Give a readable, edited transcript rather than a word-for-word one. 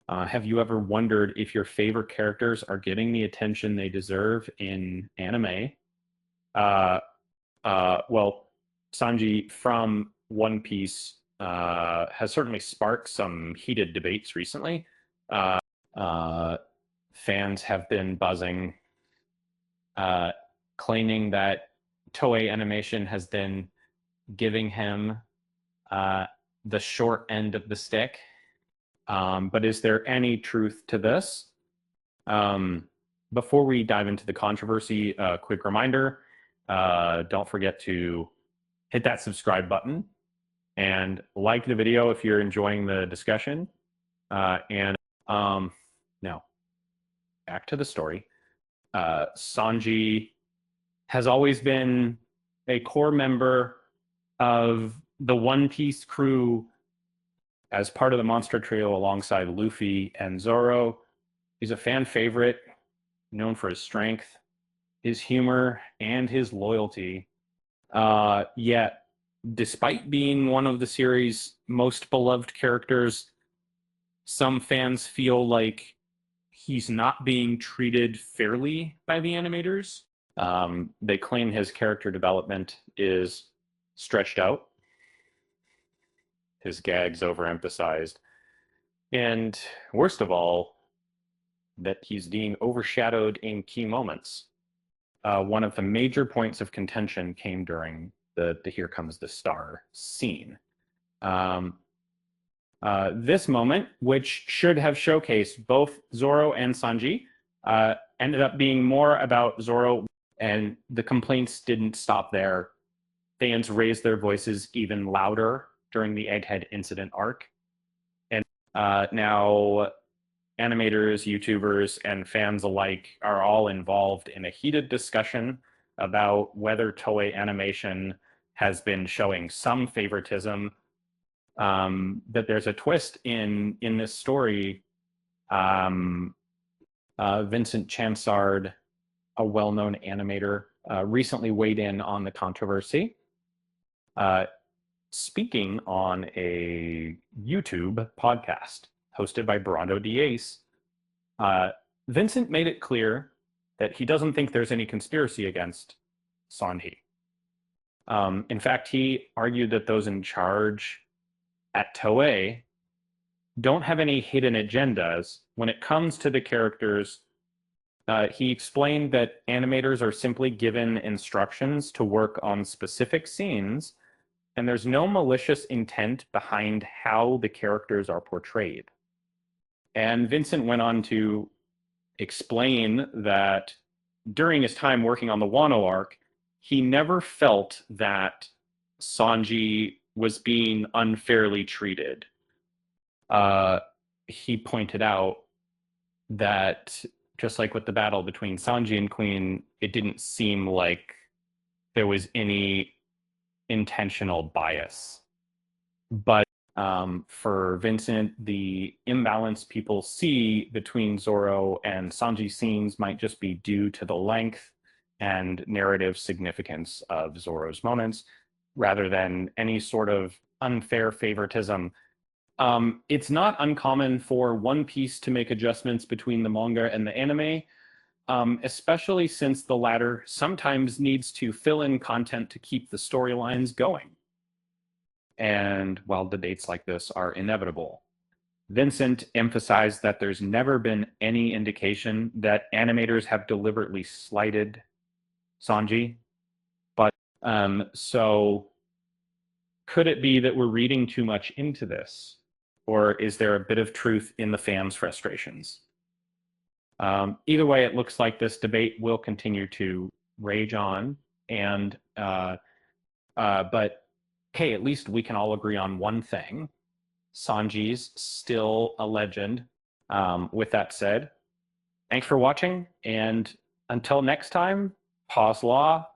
Have you ever wondered if your favorite characters are getting the attention they deserve in anime? Uh, well, Sanji from One Piece has certainly sparked some heated debates recently. Uh, Fans have been buzzing, uh, claiming that Toei Animation has been giving him uh, the short end of the stick. But is there any truth to this? Um, Before we dive into the controversy, a quick reminder, don't forget to hit that subscribe button and like the video if you're enjoying the discussion. And Now, back to the story. Sanji has always been a core member of the One Piece crew as part of the Monster Trio alongside Luffy and Zoro. He's a fan favorite, known for his strength, his humor, and his loyalty. Yet, despite being one of the series' most beloved characters, some fans feel like he's not being treated fairly by the animators. They claim his character development is stretched out, his gags overemphasized, and worst of all, that he's being overshadowed in key moments. One of the major points of contention came during the Here Comes the Star scene. Um, this moment, which should have showcased both Zoro and Sanji, ended up being more about Zoro, and the complaints didn't stop there. Fans raised their voices even louder during the Egghead incident arc. And now animators, YouTubers, and fans alike are all involved in a heated discussion about whether Toei Animation has been showing some favoritism. That there's a twist in this story. Um, Vincent Chansard, a well-known animator, recently weighed in on the controversy. Uh, Speaking on a YouTube podcast hosted by Brando Diaz, Vincent made it clear that he doesn't think there's any conspiracy against Sanji. In fact, he argued that those in charge at Toei don't have any hidden agendas when it comes to the characters. He explained that animators are simply given instructions to work on specific scenes, and there's no malicious intent behind how the characters are portrayed. And Vincent went on to explain that during his time working on the Wano arc, he never felt that Sanji was being unfairly treated. He pointed out that just like with the battle between Sanji and Queen, it didn't seem like there was any intentional bias. But for Vincent, the imbalance people see between Zoro and Sanji scenes might just be due to the length and narrative significance of Zoro's moments, rather than any sort of unfair favoritism. It's not uncommon for One Piece to make adjustments between the manga and the anime, especially since the latter sometimes needs to fill in content to keep the storylines going. And while debates like this are inevitable, Vincent emphasized that there's never been any indication that animators have deliberately slighted Sanji. But so could it be that we're reading too much into this? Or is there a bit of truth in the fans' frustrations? Either way, it looks like this debate will continue to rage on. But hey, at least we can all agree on one thing. Sanji's still a legend. With that said, thanks for watching, and until next time, pause law,